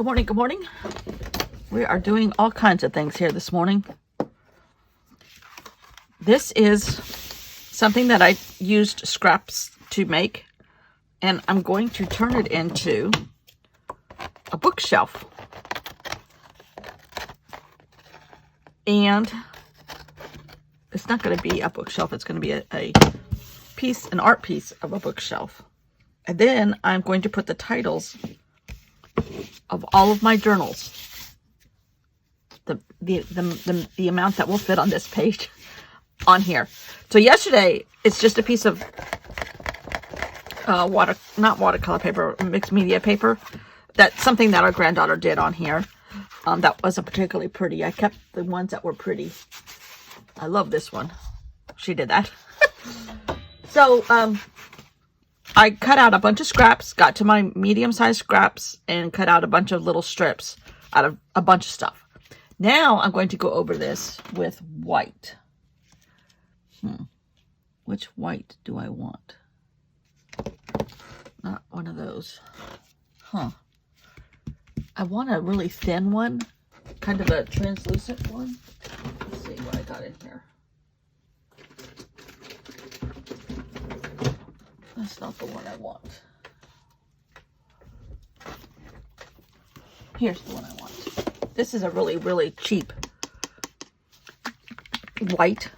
Good morning, good morning. We are doing all kinds of things here this morning. This is something that I used scraps to make, and I'm going to turn it into a bookshelf. And it's not going to be a bookshelf, it's going to be an art piece of a bookshelf. And then I'm going to put the titles of all of my journals, the amount that will fit on this page, on here. So yesterday, it's just a piece of not watercolor paper, mixed media paper. That's something that our granddaughter did on here. That wasn't particularly pretty. I kept the ones that were pretty. I love this one. She did that. So, I cut out a bunch of scraps, got to my medium-sized scraps, and cut out a bunch of little strips out of a bunch of stuff. Now, I'm going to go over this with white. Which white do I want? Not one of those. I want a really thin one, kind of a translucent one. Let's see what I got in here. That's not the one I want. Here's the one I want. This is a really, really cheap white.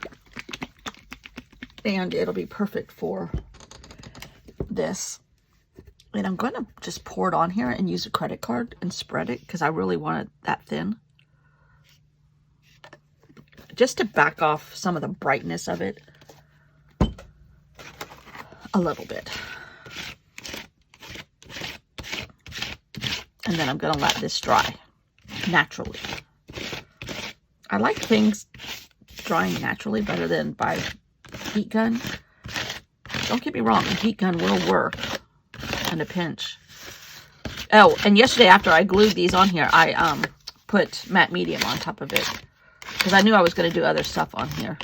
And it'll be perfect for this. And I'm going to just pour it on here and use a credit card and spread it because I really want it that thin. Just to back off some of the brightness of it a little bit. And then I'm going to let this dry naturally. I like things drying naturally better than by heat gun. Don't get me wrong, a heat gun will work in a pinch. Oh, and yesterday after I glued these on here, I put matte medium on top of it because I knew I was going to do other stuff on here.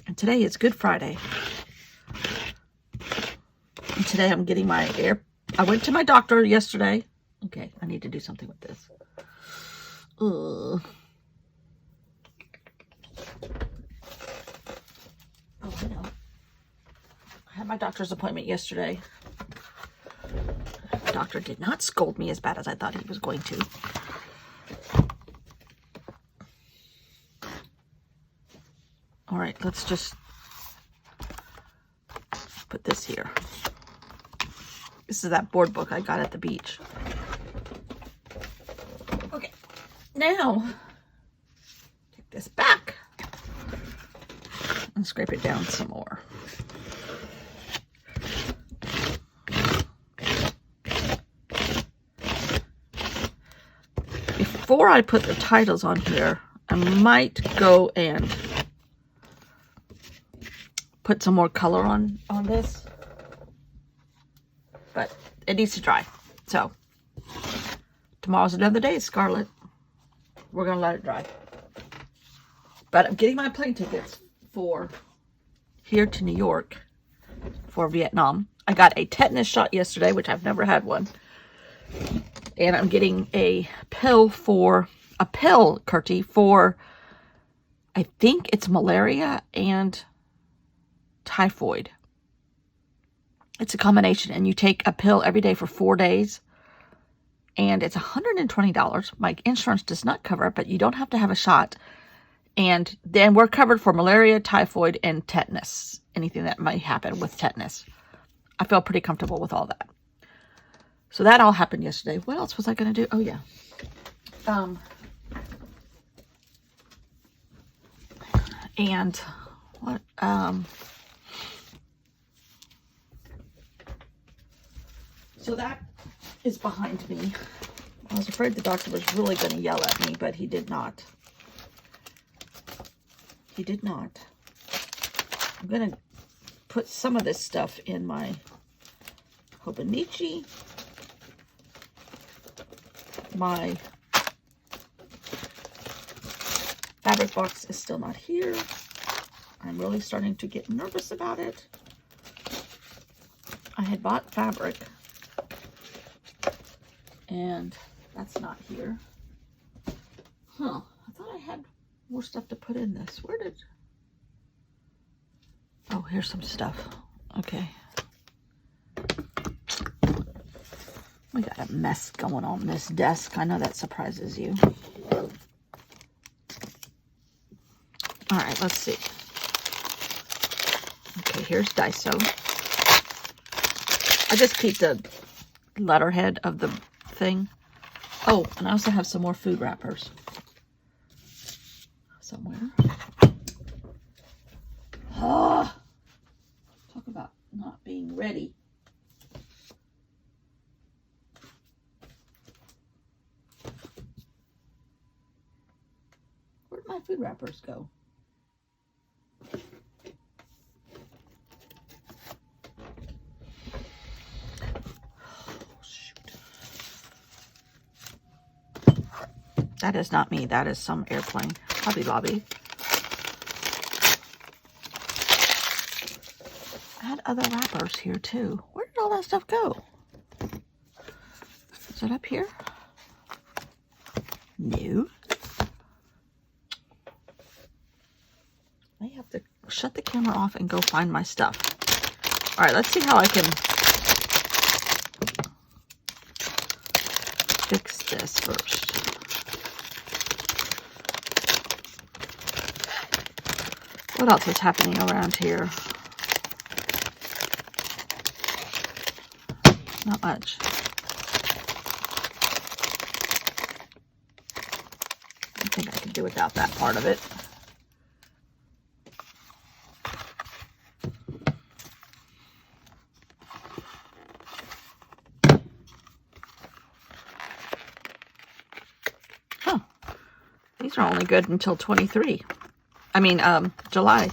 And today is Good Friday. And today I'm getting my I went to my doctor yesterday. Okay, I need to do something with this. Oh, I know. I had my doctor's appointment yesterday. The doctor did not scold me as bad as I thought he was going to. All right, let's just put this here. This is that board book I got at the beach. Okay, now take this back and scrape it down some more. Before I put the titles on here, I might go and put some more color on this, but it needs to dry. So tomorrow's another day, Scarlet. We're gonna let it dry. But I'm getting my plane tickets for here to New York for Vietnam. I got a tetanus shot yesterday, which I've never had one. And I'm getting a pill, Curti, for, I think it's malaria and typhoid. It's a combination, and you take a pill every day for 4 days, and it's $120. My insurance does not cover it, but you don't have to have a shot. And then we're covered for malaria, typhoid, and tetanus. Anything that might happen with tetanus. I feel pretty comfortable with all that. So that all happened yesterday. What else was I going to do? Oh, yeah. And what? So that is behind me. I was afraid the doctor was really going to yell at me, but he did not. He did not. I'm going to put some of this stuff in my Hobonichi. My fabric box is still not here. I'm really starting to get nervous about it. I had bought fabric And that's not here. Huh. I thought I had more stuff to put in this. Where did... Oh, here's some stuff. Okay. We got a mess going on this desk. I know that surprises you. All right, let's see. Okay, here's Daiso. I just keep the letterhead of the thing. Oh, and I also have some more food wrappers. Somewhere. Oh, talk about not being ready. Where'd my food wrappers go? That is not me. That is some airplane. Hobby Lobby. I had other wrappers here too. Where did all that stuff go? Is it up here? No. I have to shut the camera off and go find my stuff. All right, let's see how I can fix this first. What else is happening around here? Not much. I think I can do without that part of it. Huh. These are only good until 23. I mean, July.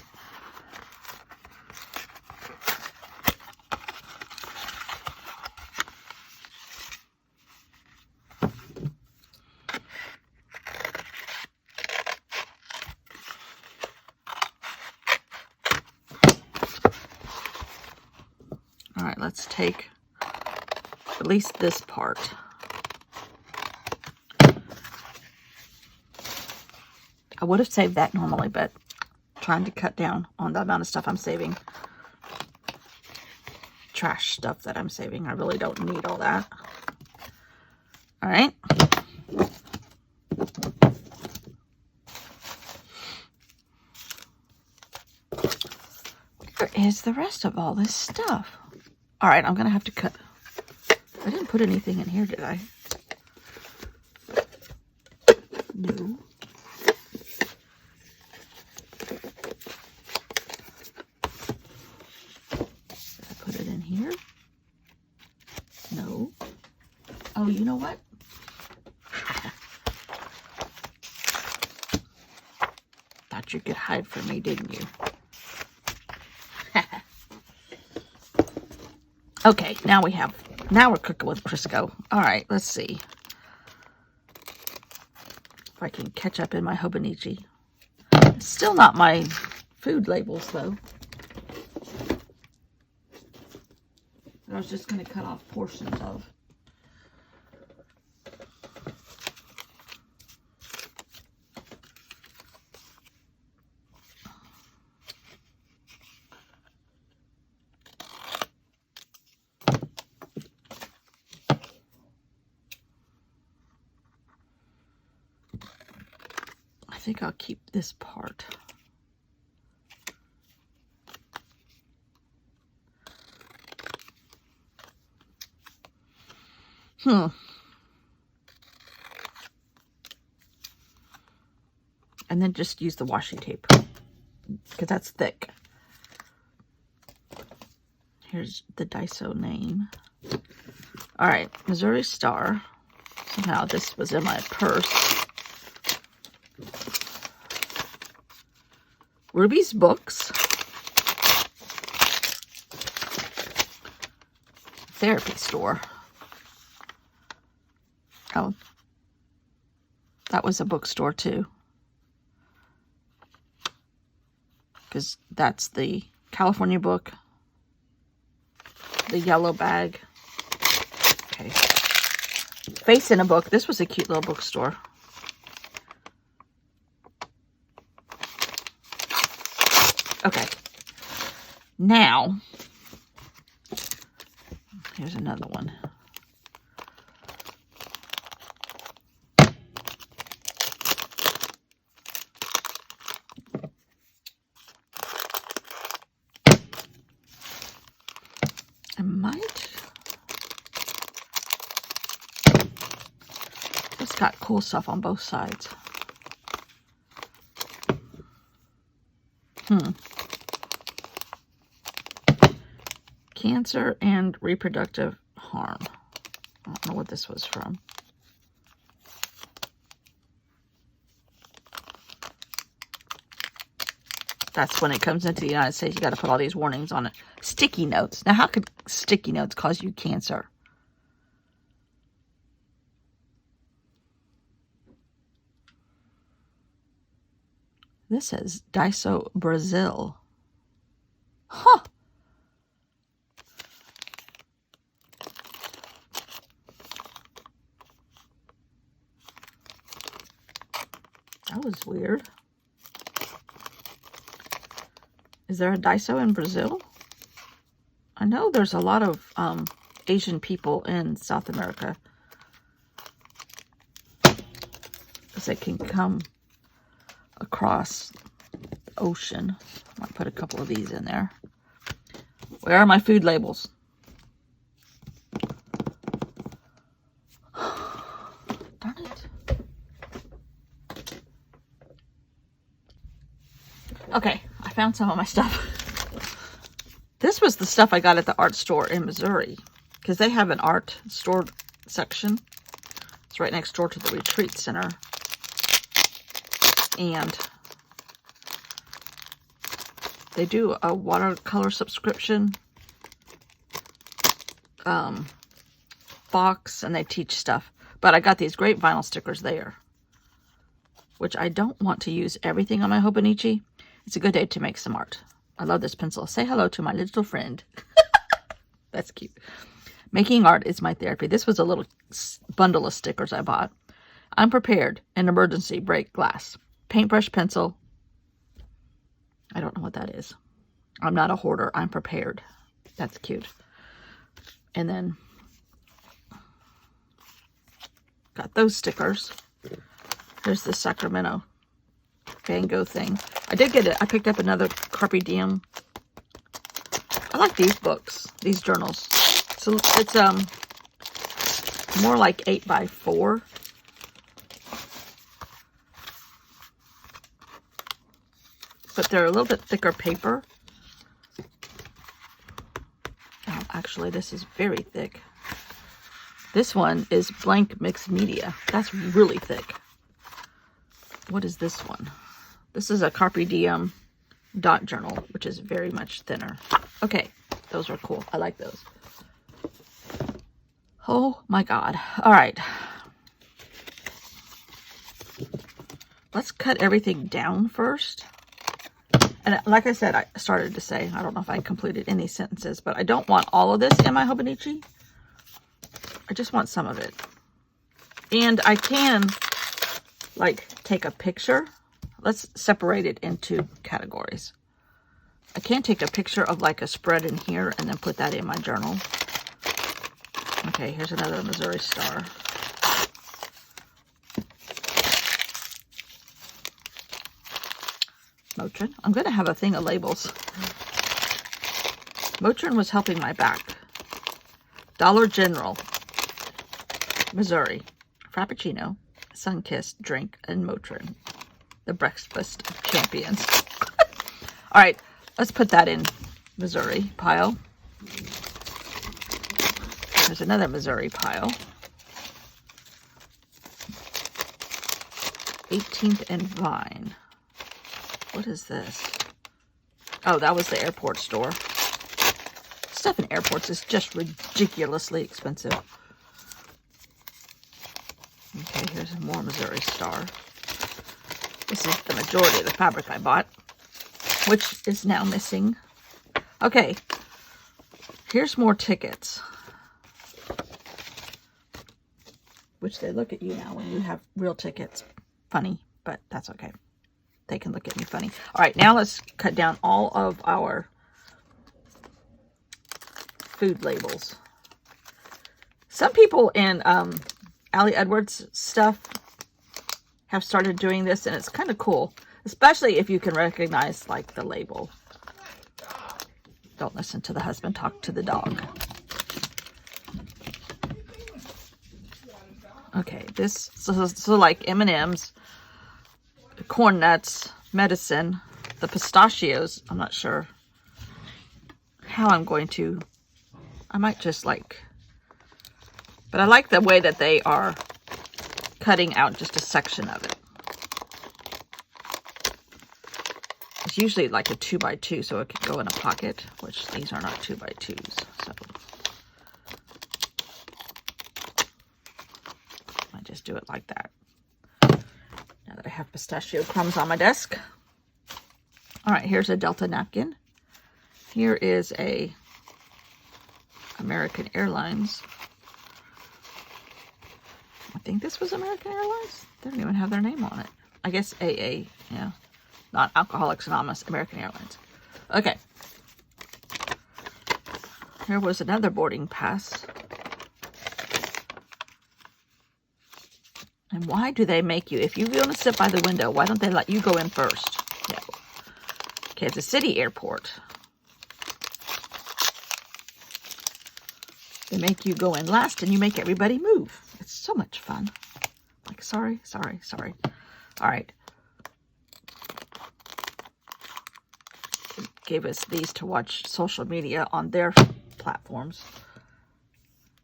All right, let's take at least this part. I would have saved that normally, but I'm trying to cut down on the amount of stuff I'm saving. Trash stuff that I'm saving. I really don't need all that. All right. Where is the rest of all this stuff? All right, I'm going to have to cut. I didn't put anything in here, did I? No. Here? No. Oh, you know what? Thought you could hide from me, didn't you? Okay, now we're cooking with Crisco. All right, let's see if I can catch up in my Hobonichi. It's still not my food labels, though. I was just going to cut off portions of. I think I'll keep this part. And then just use the washi tape because that's thick. Here's the Daiso name. All right, Missouri Star. Somehow this was in my purse. Ruby's Books. Therapy store. Oh, that was a bookstore too. Because that's the California book. The yellow bag. Okay. Face in a Book. This was a cute little bookstore. Okay. Now, here's another one. I might. It's got cool stuff on both sides. Cancer and reproductive harm. I don't know what this was from. That's when it comes into the United States, you got to put all these warnings on it. Sticky notes. Now, how could sticky notes cause you cancer? This says Daiso Brazil. Huh. That was weird. Is there a Daiso in Brazil? I know there's a lot of Asian people in South America. Because they can come across the ocean. I might put a couple of these in there. Where are my food labels? Darn it. Okay, I found some of my stuff. This was the stuff I got at the art store in Missouri. Because they have an art store section. It's right next door to the retreat center. And they do a watercolor subscription box, and they teach stuff. But I got these great vinyl stickers there, which I don't want to use everything on my Hobonichi. It's a good day to make some art. I love this pencil. Say hello to my little friend. That's cute. Making art is my therapy. This was a little bundle of stickers I bought. I'm prepared. An emergency. Break glass. Paintbrush pencil. I don't know what that is. I'm not a hoarder. I'm prepared. That's cute. And then got those stickers. There's the Sacramento Van Gogh thing. I did get it. I picked up another Carpe Diem. I like these books, these journals. So it's more like 8x4. But they're a little bit thicker paper. Oh, actually, this is very thick. This one is blank mixed media. That's really thick. What is this one? This is a Carpe Diem dot journal, which is very much thinner. Okay, those are cool. I like those. Oh my God. All right. Let's cut everything down first. And like I said, I started to say, I don't know if I completed any sentences, but I don't want all of this in my Hobonichi. I just want some of it. And I can, like, take a picture. Let's separate it into categories. I can take a picture of, like, a spread in here and then put that in my journal. Okay, here's another Missouri Star. Motrin. I'm going to have a thing of labels. Motrin was helping my back. Dollar General, Missouri. Frappuccino, Sunkissed drink, and Motrin. The breakfast of champions. All right, let's put that in Missouri pile. There's another Missouri pile. 18th and Vine. What is this? Oh, that was the airport store. Stuff in airports is just ridiculously expensive. Okay, here's more Missouri Star. This is the majority of the fabric I bought, which is now missing. Okay, here's more tickets. which they look at you now when you have real tickets. Funny, but that's okay. They can look at me funny. All right, now let's cut down all of our food labels. Some people in Ali Edwards stuff have started doing this, and it's kind of cool, especially if you can recognize like the label. Don't listen to the husband, talk to the dog. Okay, this so like M&Ms, corn nuts, medicine, the pistachios. I'm not sure how I'm going to. I might just like, but I like the way that they are cutting out just a section of it. It's usually like a 2x2, so it can go in a pocket, which these are not 2x2s. So I just do it like that. Now that I have pistachio crumbs on my desk. All right, here's a Delta napkin. Here is a American Airlines. I think this was American Airlines. They don't even have their name on it. I guess AA, yeah. Not Alcoholics Anonymous, American Airlines. Okay. Here was another boarding pass. And why do they make you, if you want to sit by the window, why don't they let you go in first? Yeah. Kansas City Airport. They make you go in last and you make everybody move. It's so much fun. Like, sorry. All right. Gave us these to watch social media on their platforms,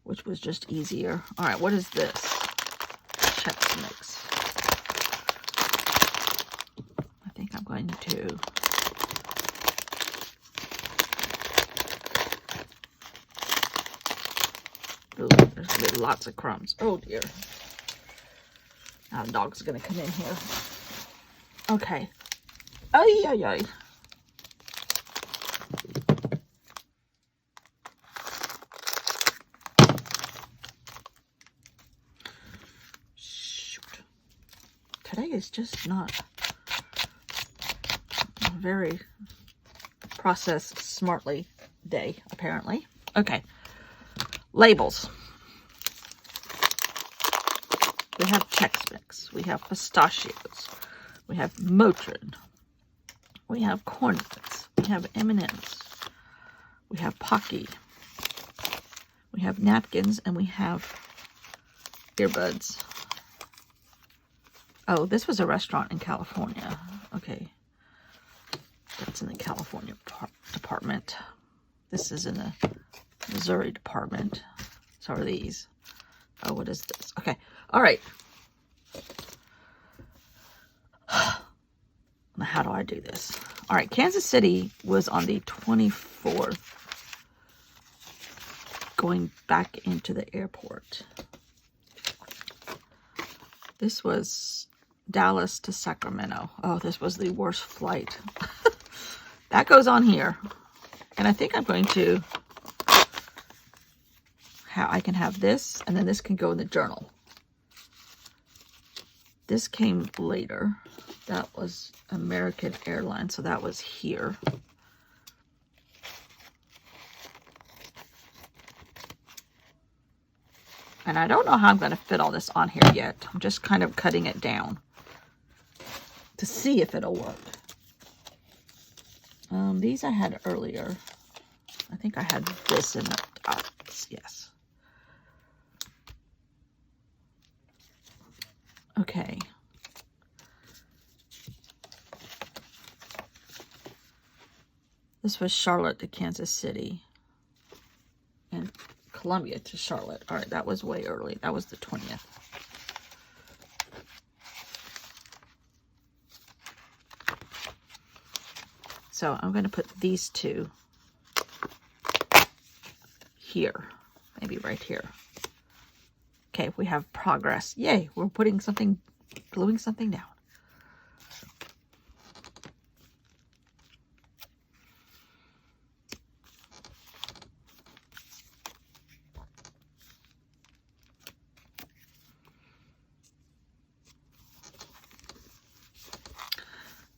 which was just easier. All right, what is this? Chex Mix. I think I'm going to ooh, there's lots of crumbs. Oh dear. Now the dog's gonna come in here. Okay. Ay. Today is just not a very process smartly day, apparently. Okay. Labels. We have Chex Mix. We have pistachios. We have Motrin. We have corn nuts. We have M&Ms. We have Pocky. We have napkins, and we have earbuds. Oh, this was a restaurant in California. Okay. That's in the California department. This is in the Missouri department. So are these. Oh, what is this? Okay. All right. Now, how do I do this? All right. Kansas City was on the 24th. Going back into the airport. This was Dallas to Sacramento. Oh, this was the worst flight. That goes on here. And I think I'm going to, I can have this, and then this can go in the journal. This came later. That was American Airlines, so that was here. And I don't know how I'm going to fit all this on here yet. I'm just kind of cutting it down to see if it'll work. These I had earlier. I think I had this in the tops. Yes. Okay. This was Charlotte to Kansas City. And Columbia to Charlotte. All right, that was way early. That was the 20th. So I'm going to put these two here. Maybe right here. Okay, we have progress. Yay, we're putting something, gluing something down.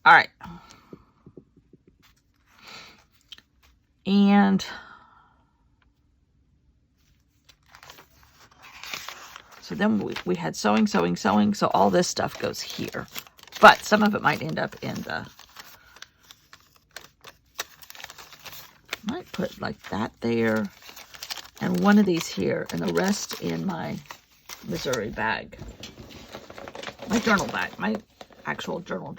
All right. And so then we had sewing, sewing, sewing. So all this stuff goes here. But some of it might end up in the... Might put like that there. And one of these here. And the rest in my Missouri bag. My journal bag. My actual journal.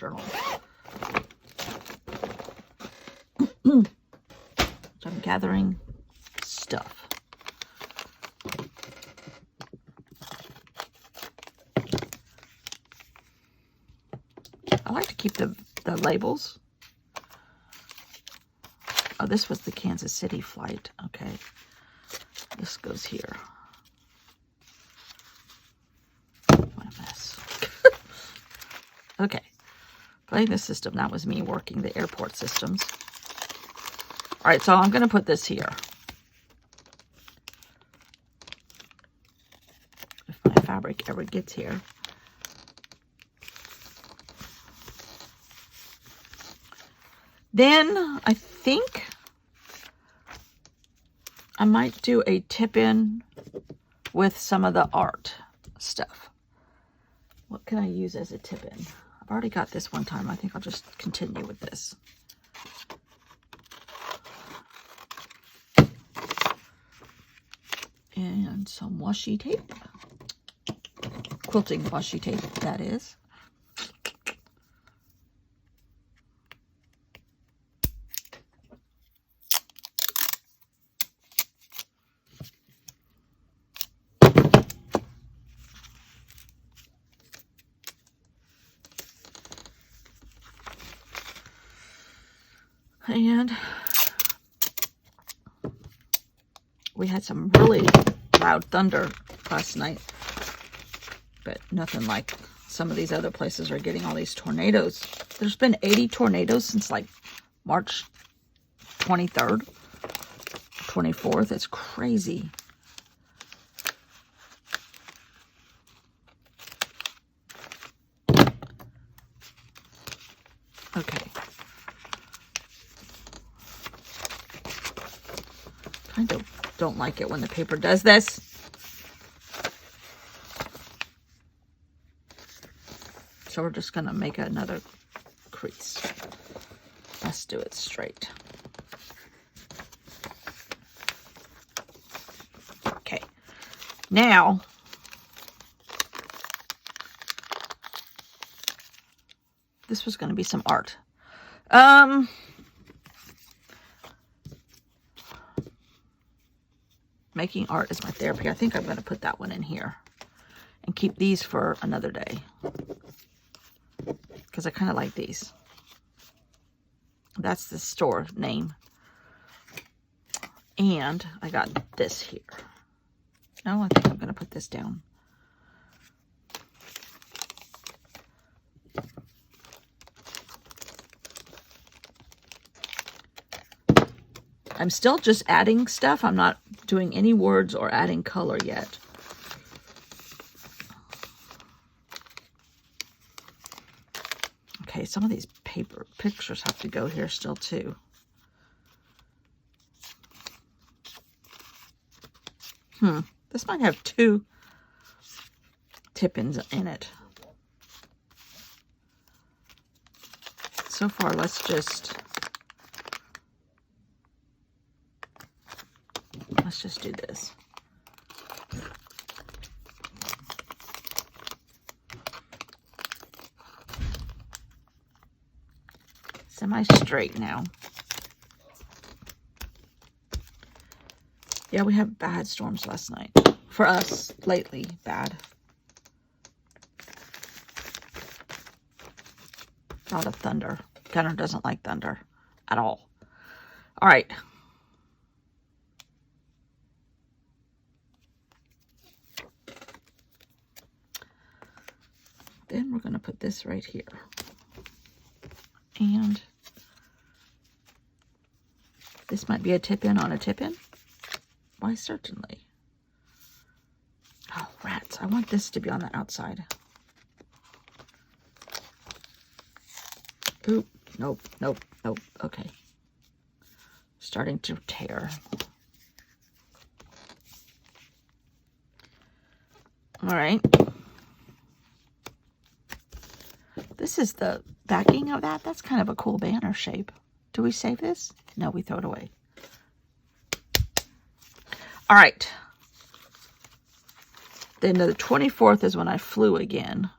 So I'm gathering stuff. I like to keep the labels. Oh, this was the Kansas City flight. Okay. This goes here. What a mess. Okay. Playing the system. That was me working the airport systems. All right, so I'm going to put this here. If my fabric ever gets here. Then I think I might do a tip-in with some of the art stuff. What can I use as a tip-in? I've already got this one time. I think I'll just continue with this. And some washi tape. Quilting washi tape, that is. And we had some really loud thunder last night, but nothing like some of these other places are getting all these tornadoes. There's been 80 tornadoes since like March 23rd, 24th. It's crazy. Okay. Kind of don't like it when the paper does this. So we're just going to make another crease. Let's do it straight. Okay. Now, this was going to be some art. Making art is my therapy. I think I'm going to put that one in here and keep these for another day because I kind of like these. That's the store name. And I got this here. No, I think I'm going to put this down. I'm still just adding stuff. I'm not doing any words or adding color yet. Okay, some of these paper pictures have to go here still too. This might have 2 tip-ins in it. So far, let's just do this. Semi-straight now. Yeah, we have bad storms last night. For us, lately, bad. A lot of thunder. Gunnar doesn't like thunder at all. All right. Then we're going to put this right here. And this might be a tip-in on a tip-in. Why, certainly. Oh, rats. I want this to be on the outside. Oop, nope, nope, nope. Okay. Starting to tear. All right. This is the backing of that. That's kind of a cool banner shape. Do we save this? No, we throw it away. All right. Then the 24th is when I flew again.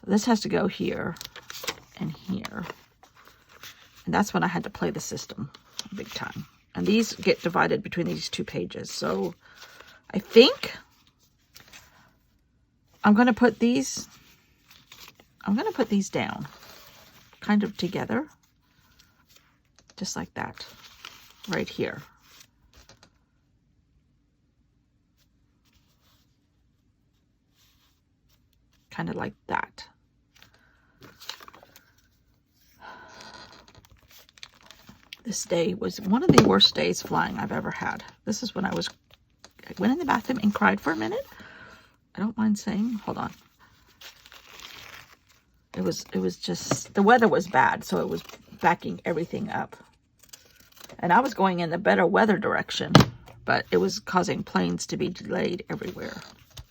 This has to go here and here. And that's when I had to play the system big time. And these get divided between these two pages. So I think I'm going to put these down kind of together. Just like that. Right here. Kind of like that. This day was one of the worst days flying I've ever had. This is when I went in the bathroom and cried for a minute. I don't mind saying, hold on. It was just, the weather was bad, so it was backing everything up. And I was going in the better weather direction, but it was causing planes to be delayed everywhere,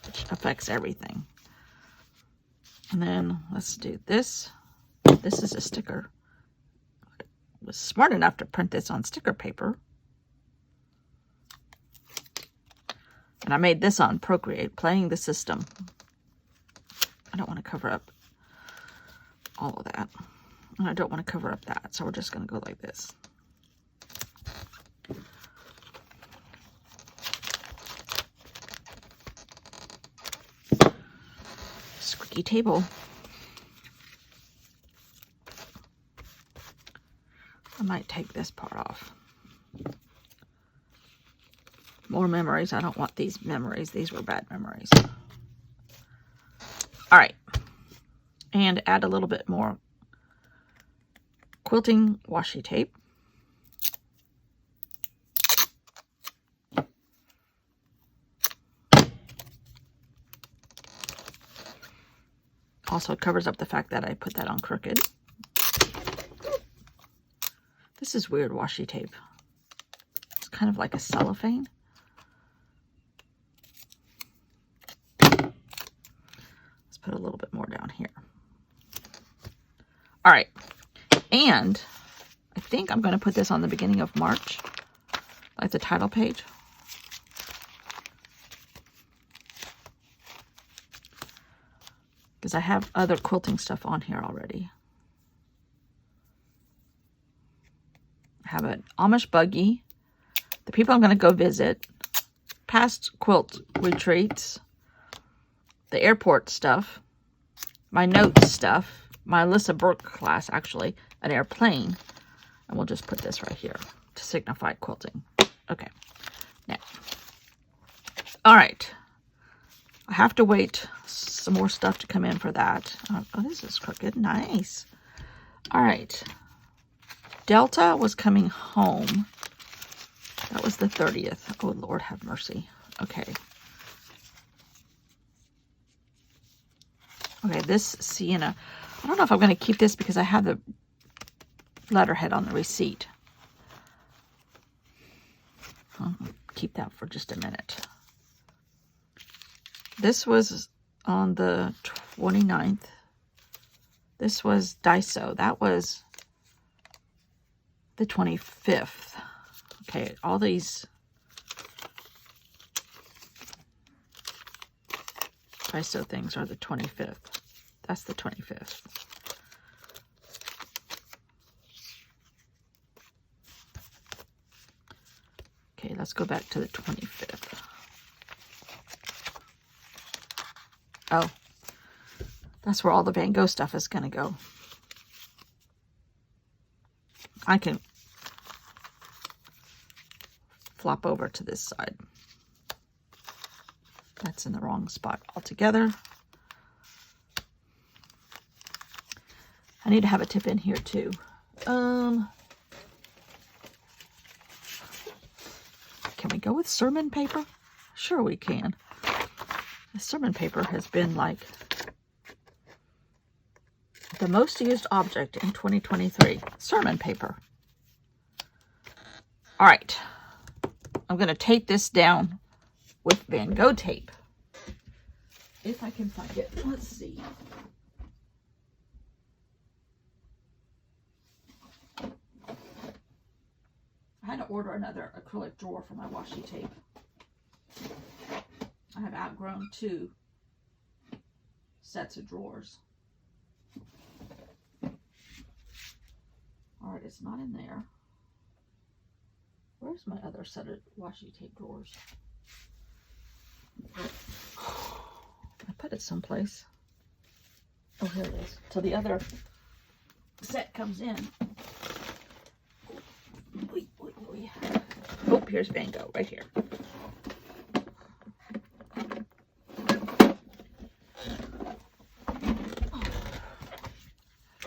which affects everything. And then let's do this. This is a sticker. I was smart enough to print this on sticker paper. And I made this on Procreate, playing the system. I don't want to cover up all of that. And I don't want to cover up that, so we're just going to go like this. Squeaky table. I might take this part off. More memories. I don't want these memories. These were bad memories. All right. And add a little bit more quilting washi tape. Also, it covers up the fact that I put that on crooked. This is weird washi tape. It's kind of like a cellophane. Let's put a little bit more down here. All right. And I think I'm going to put this on the beginning of March, like the title page. Because I have other quilting stuff on here already. I have an Amish buggy, the people I'm going to go visit, past quilt retreats, the airport stuff, my notes stuff, my Alyssa Burke class, actually, an airplane. And we'll just put this right here to signify quilting. Okay. Now. All right. I have to wait some more stuff to come in for that. Oh, this is crooked. Nice. All right. Delta was coming home. That was the 30th. Oh, Lord have mercy. Okay. Okay, this Sienna. I don't know if I'm going to keep this because I have the letterhead on the receipt. I'll keep that for just a minute. This was on the 29th. This was Daiso. That was the 25th. Okay, all these Daiso things are the 25th. That's the 25th. Okay, let's go back to the 25th. Oh, that's where all the Van Gogh stuff is going to go. I can flop over to this side. That's in the wrong spot altogether. I need to have a tip in here too. Can we go with sermon paper? Sure we can. The sermon paper has been like The most used object in 2023. Sermon paper. All right. I'm going to tape this down with Van Gogh tape. If I can find it. Let's see. I had to order another acrylic drawer for my washi tape. I have outgrown 2 sets of drawers. All right, it's not in there. Where's my other set of washi tape drawers? I put it someplace. Oh, here it is. So the other set comes in. Oh, here's Van Gogh right here.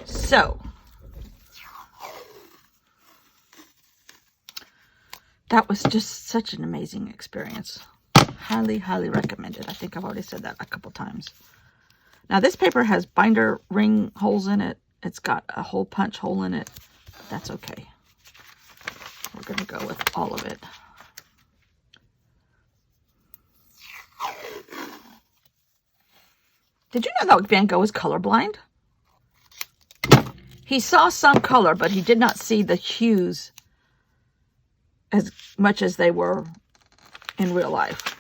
So, that was just such an amazing experience. Highly, highly recommended. I think I've already said that a couple times. Now, this paper has binder ring holes in it. It's got a hole punch hole in it. That's okay. We're going to go with all of it. Did you know that Van Gogh is colorblind? He saw some color, but he did not see the hues as much as they were in real life.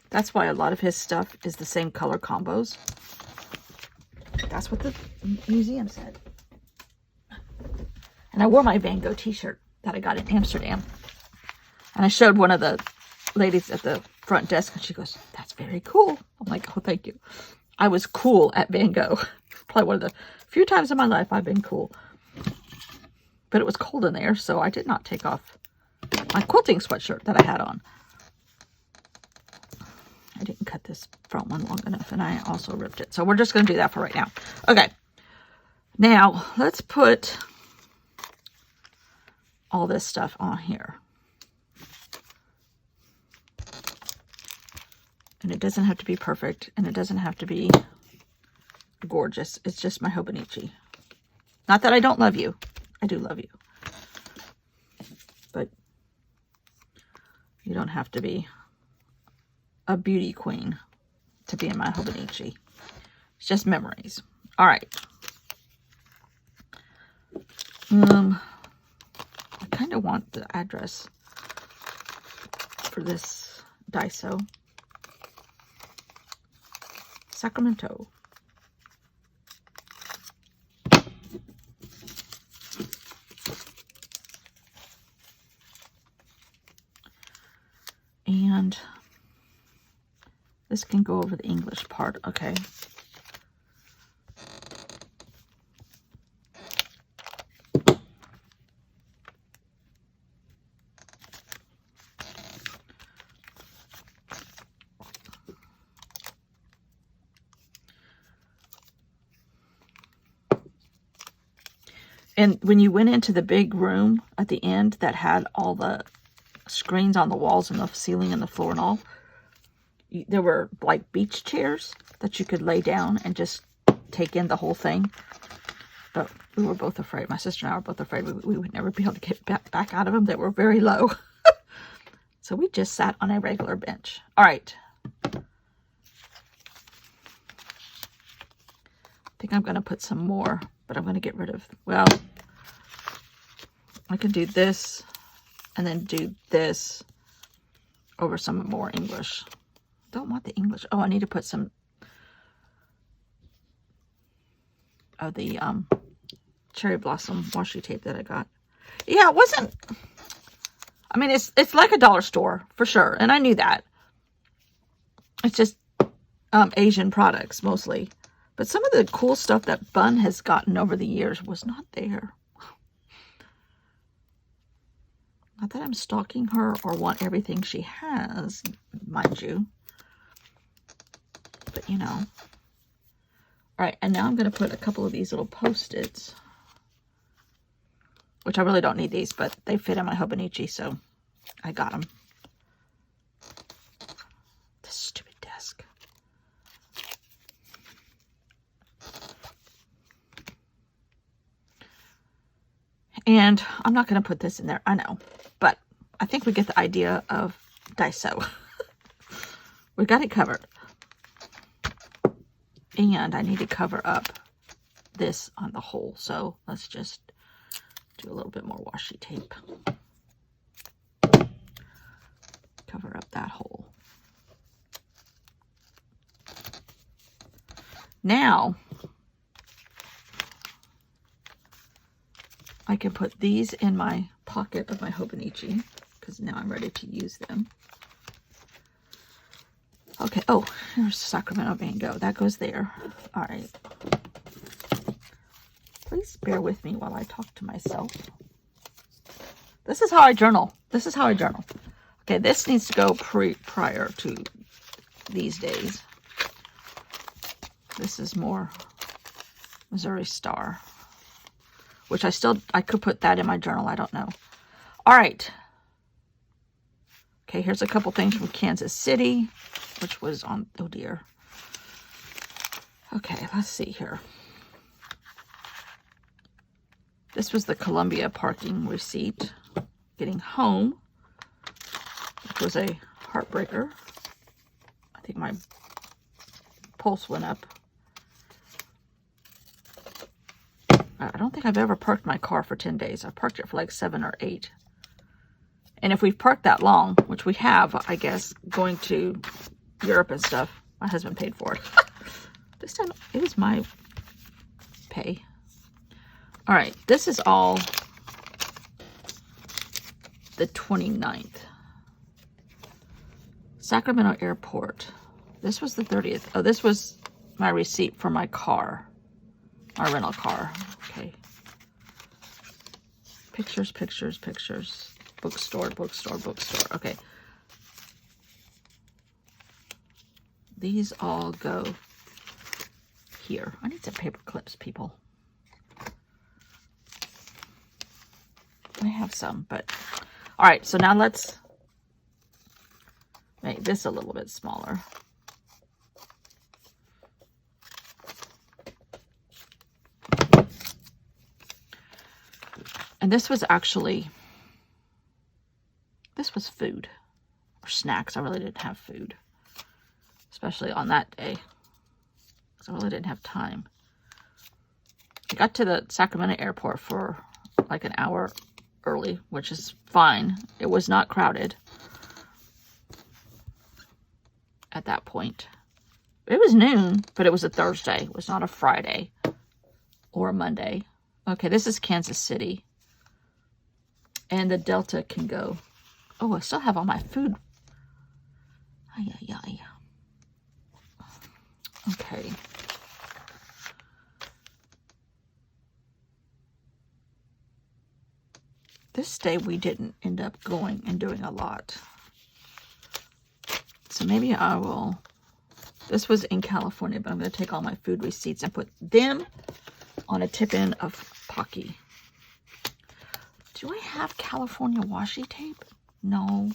That's why a lot of his stuff is the same color combos. That's what the museum said. And I wore my Van Gogh t-shirt that I got in Amsterdam. And I showed one of the ladies at the front desk, and she goes, "That's very cool." I'm like, "Oh, thank you." I was cool at Van Gogh. Probably one of the few times in my life I've been cool. But it was cold in there, so I did not take off my quilting sweatshirt that I had on. I didn't cut this front one long enough, and I also ripped it. So we're just going to do that for right now. Okay. Now, let's put all this stuff on here. And it doesn't have to be perfect, and it doesn't have to be gorgeous. It's just my Hobonichi. Not that I don't love you. I do love you. But you don't have to be a beauty queen to be in my Hobonichi. It's just memories. All right. I kind of want the address for this Daiso. Sacramento. And this can go over the English part, okay. And when you went into the big room at the end that had all the screens on the walls and the ceiling and the floor and all, there were like beach chairs that you could lay down and just take in the whole thing. But we were both afraid. My sister and I were both afraid we would never be able to get back out of them. They were very low. So we just sat on a regular bench. All right. I think I'm going to put some more, but I'm going to get rid of, well, I could do this and then do this over some more English. Don't want the English. Oh, I need to put some of the cherry blossom washi tape that I got. Yeah, it wasn't, I mean, it's like a dollar store for sure, and I knew that. It's just Asian products mostly. But some of the cool stuff that Bun has gotten over the years was not there. Not that I'm stalking her or want everything she has, mind you. But, you know. All right, and now I'm going to put a couple of these little Post-its. Which I really don't need these, but they fit in my Hobonichi, so I got them. This stupid desk. And I'm not going to put this in there, I know. But I think we get the idea of Daiso. We got it covered. And I need to cover up this on the hole. So let's just do a little bit more washi tape. Cover up that hole. Now, I can put these in my pocket of my Hobonichi because now I'm ready to use them. Okay, oh, here's Sacramento Van Gogh. That goes there. All right. Please bear with me while I talk to myself. This is how I journal. This is how I journal. Okay, this needs to go prior to these days. This is more Missouri Star, which I could put that in my journal. I don't know. All right. Okay, here's a couple things from Kansas City, which was on, oh dear. Okay, let's see here. This was the Columbia parking receipt. Getting home, which was a heartbreaker. I think my pulse went up. I don't think I've ever parked my car for 10 days. I've parked it for like 7 or 8. And if we've parked that long, which we have, I guess, going to Europe and stuff, my husband paid for it. This time, it was my pay. All right, this is all the 29th. Sacramento Airport. This was the 30th. Oh, this was my receipt for my car. My rental car. Okay. Pictures, pictures, pictures. Bookstore, bookstore, bookstore. Okay. These all go here. I need some paper clips, people. I have some, but... All right, so now let's make this a little bit smaller. And this was actually, this was food or snacks. I really didn't have food, especially on that day, because I really didn't have time. I got to the Sacramento airport for like an hour early, which is fine. It was not crowded at that point. It was noon, but it was a Thursday. It was not a Friday or a Monday. Okay, this is Kansas City. And the Delta can go. Oh, I still have all my food. Ay, ay, ay. Okay. This day we didn't end up going and doing a lot. So maybe I will. This was in California, but I'm going to take all my food receipts and put them on a tip-in of Pocky. Do I have California washi tape? No.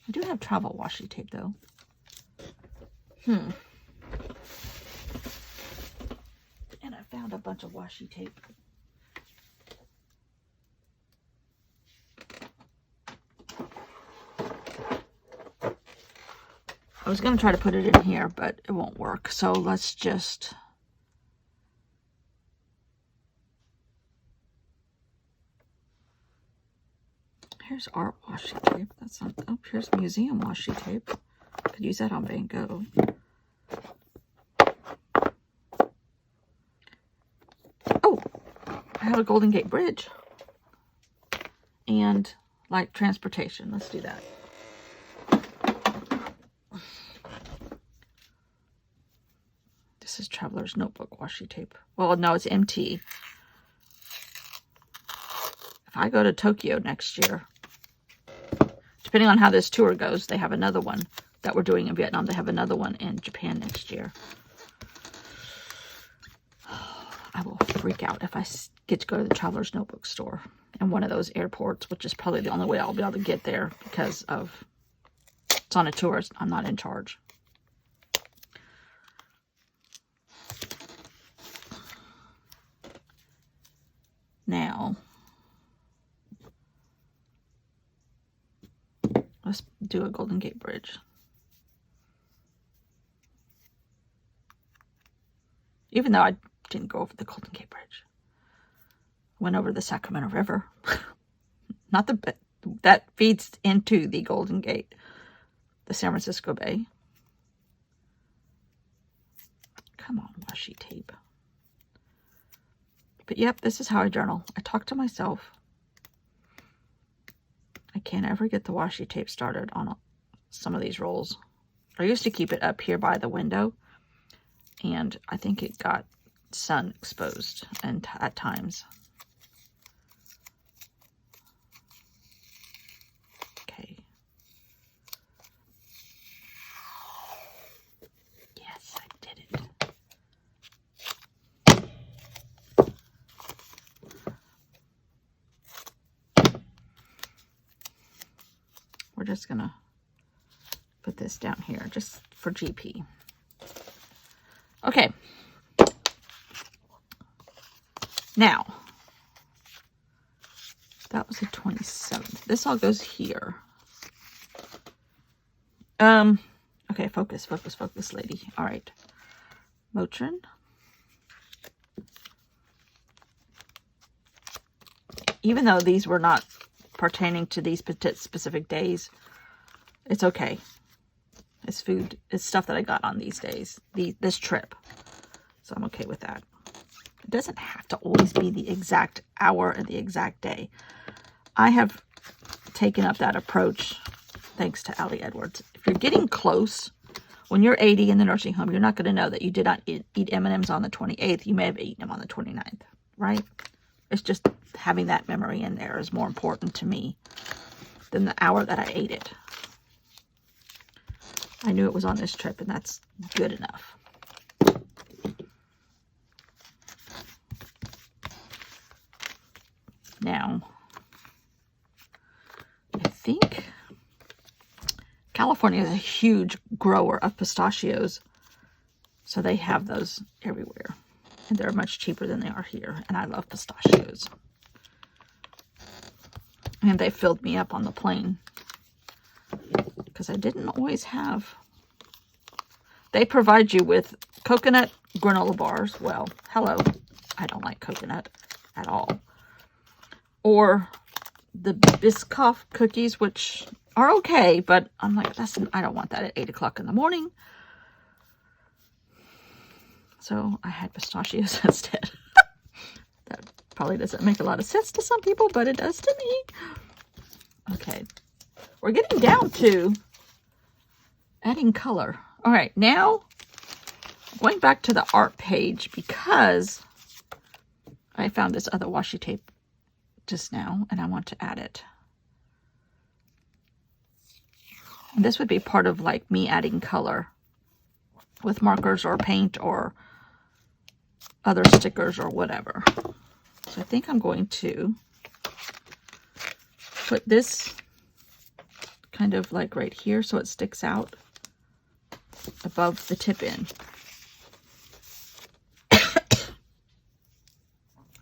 I do have travel washi tape, though. And I found a bunch of washi tape. I was going to try to put it in here, but it won't work. So let's just... Here's art washi tape. That's not... Oh, here's museum washi tape. Could use that on Van Gogh. Oh, I have a Golden Gate Bridge. And like transportation. Let's do that. This is Traveler's Notebook washi tape. Well, no, it's MT. If I go to Tokyo next year, depending on how this tour goes, they have another one that we're doing in Vietnam. They have another one in Japan next year. I will freak out if I get to go to the Traveler's Notebook store in one of those airports, which is probably the only way I'll be able to get there because of it's on a tour. I'm not in charge. Now, do a Golden Gate Bridge. Even though I didn't go over the Golden Gate Bridge. Went over the Sacramento River. Not the that feeds into the Golden Gate, the San Francisco Bay. Come on, washi tape. But yep, this is how I journal. I talk to myself. I can't ever get the washi tape started on some of these rolls. I used to keep it up here by the window, and I think it got sun exposed and at times. Okay. Yes, I did it. We're just gonna put this down here just for GP. Okay. Now, that was the 27th. This all goes here. Okay, focus, lady. All right. Motrin. Even though these were not pertaining to these specific days, it's okay. It's food. It's stuff that I got on these days, this trip. So I'm okay with that. It doesn't have to always be the exact hour and the exact day. I have taken up that approach thanks to Allie Edwards. If you're getting close, when you're 80 in the nursing home, you're not going to know that you did not eat M&Ms on the 28th. You may have eaten them on the 29th, right? It's just having that memory in there is more important to me than the hour that I ate it. I knew it was on this trip, and that's good enough. Now, I think California is a huge grower of pistachios, so they have those everywhere. And they're much cheaper than they are here, and I love pistachios. And they filled me up on the plane, because I didn't always have. They provide you with coconut granola bars. Well, hello. I don't like coconut at all. Or the Biscoff cookies, which are okay, but I'm like, I don't want that at 8 o'clock in the morning. So I had pistachios instead. That probably doesn't make a lot of sense to some people, but it does to me. Okay. We're getting down to adding color. All right, now going back to the art page, because I found this other washi tape just now and I want to add it. And this would be part of like me adding color with markers or paint or other stickers or whatever. So I think I'm going to put this kind of like right here so it sticks out above the tip end.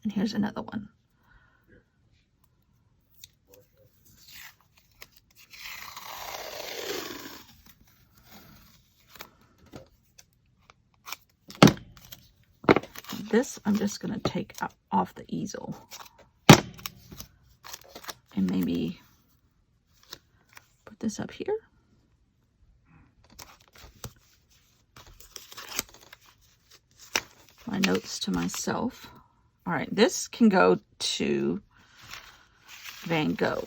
And here's another one. This I'm just going to take off the easel and maybe put this up here. My notes to myself. All right, this can go to Van Gogh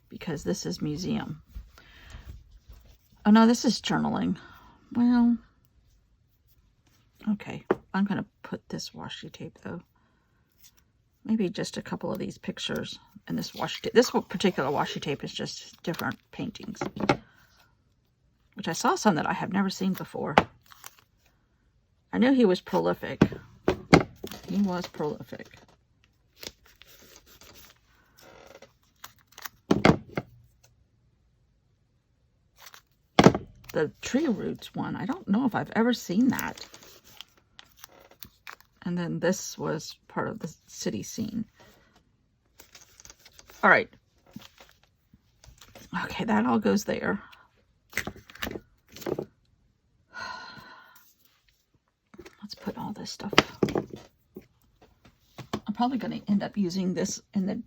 because this is museum. Oh no, this is journaling. Well, okay. I'm going to put this washi tape though. Maybe just a couple of these pictures and this washi tape. This particular washi tape is just different paintings, which I saw some that I have never seen before. I knew he was prolific. He was prolific. The tree roots one, I don't know if I've ever seen that. And then this was part of the city scene. All right. Okay, that all goes there. Let's put all this stuff. I'm probably going to end up using this in the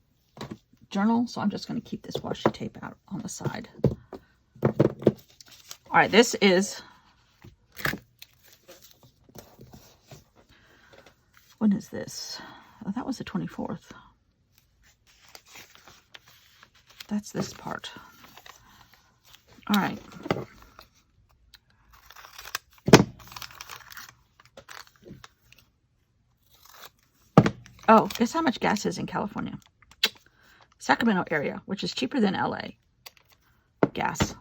journal, so I'm just going to keep this washi tape out on the side. All right, this is, when is this? Oh, that was the 24th. That's this part. All right. Oh, guess how much gas is in California? Sacramento area, which is cheaper than LA. Gas.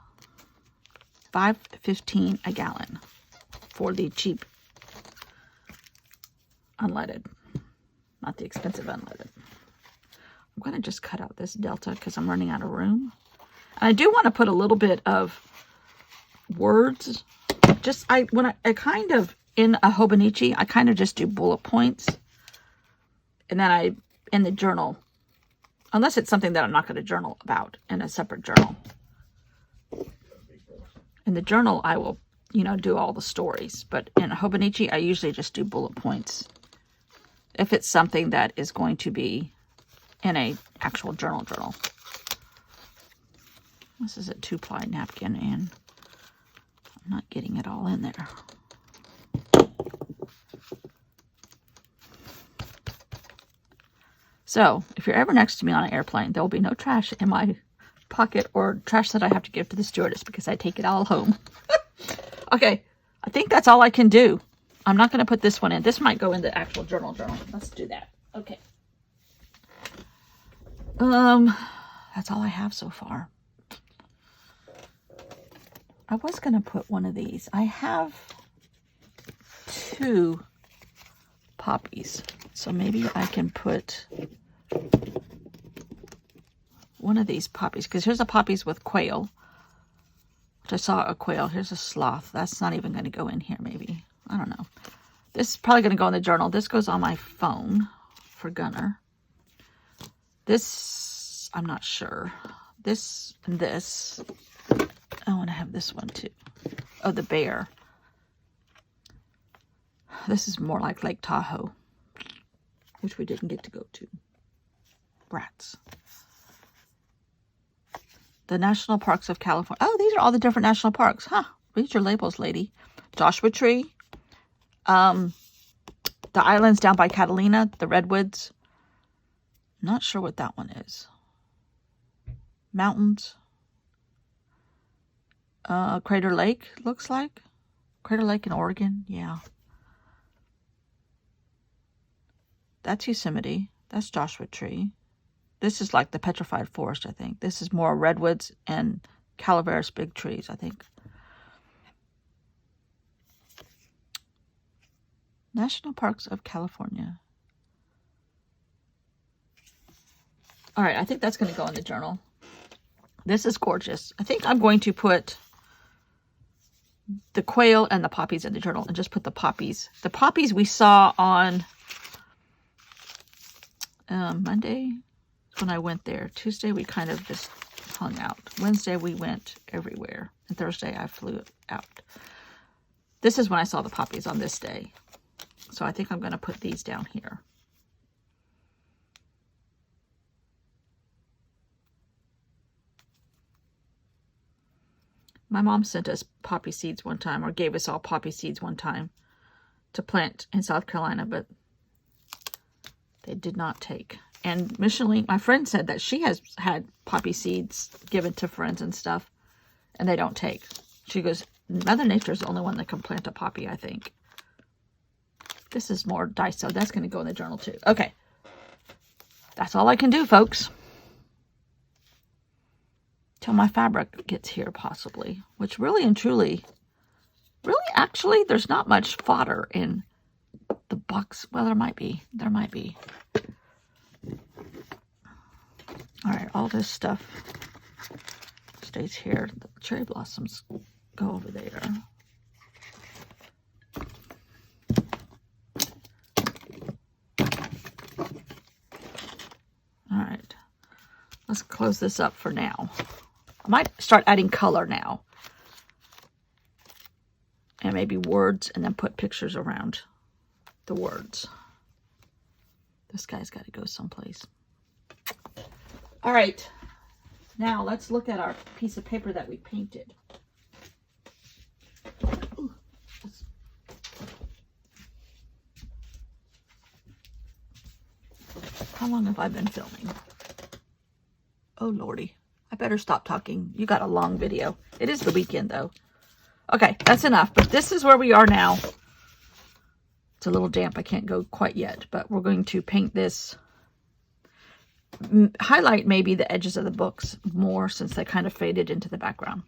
$5.15 a gallon for the cheap unleaded, not the expensive unleaded. I'm going to just cut out this delta because I'm running out of room. And I do want to put a little bit of words. Just I kind of in a Hobonichi, I kind of just do bullet points, and then I in the journal, unless it's something that I'm not going to journal about in a separate journal. In the journal, I will, do all the stories. But in a Hobonichi, I usually just do bullet points. If it's something that is going to be in a actual journal. This is a 2-ply napkin, and I'm not getting it all in there. So, if you're ever next to me on an airplane, there will be no trash in my pocket or trash that I have to give to the stewardess because I take it all home. Okay, I think that's all I can do. I'm not going to put this one in. This might go in the actual journal. Let's do that. Okay. That's all I have so far. I was going to put one of these. I have 2 poppies. So maybe I can put one of these poppies, because here's a poppies with quail, which I saw a quail. Here's a sloth. That's not even going to go in here, maybe. I don't know. This is probably going to go in the journal. This goes on my phone for Gunner. This, I'm not sure. This and this. I want to have this one too. Oh, the bear. This is more like Lake Tahoe, which we didn't get to go to. Rats. The National Parks of California. Oh, these are all the different national parks. Huh. Read your labels, lady. Joshua Tree. The islands down by Catalina. The Redwoods. Not sure what that one is. Mountains. Crater Lake, looks like. Crater Lake in Oregon. Yeah. That's Yosemite. That's Joshua Tree. This is like the petrified forest, I think. This is more redwoods and Calaveras big trees, I think. National Parks of California. All right, I think that's going to go in the journal. This is gorgeous. I think I'm going to put the quail and the poppies in the journal and just put the poppies. The poppies we saw on Monday when I went there. Tuesday we kind of just hung out. Wednesday we went everywhere. And Thursday I flew out. This is when I saw the poppies on this day. So I think I'm going to put these down here. My mom sent us poppy seeds one time, or gave us all poppy seeds one time to plant in South Carolina, but they did not take. And Micheline, my friend, said that she has had poppy seeds given to friends and stuff, and they don't take. She goes, Mother Nature is the only one that can plant a poppy, I think. This is more dice, so that's going to go in the journal too. Okay. That's all I can do, folks. Till my fabric gets here, possibly. Which really and truly, actually, there's not much fodder in the box. Well, there might be. There might be. All right, all this stuff stays here. The cherry blossoms go over there. All right, let's close this up for now. I might start adding color now. And maybe words, and then put pictures around the words. This guy's got to go someplace. All right. Now let's look at our piece of paper that we painted. Ooh, how long have I been filming? Oh, Lordy. I better stop talking. You got a long video. It is the weekend, though. Okay, that's enough. But this is where we are now. It's a little damp. I can't go quite yet. But we're going to paint this. Highlight maybe the edges of the books more since they kind of faded into the background.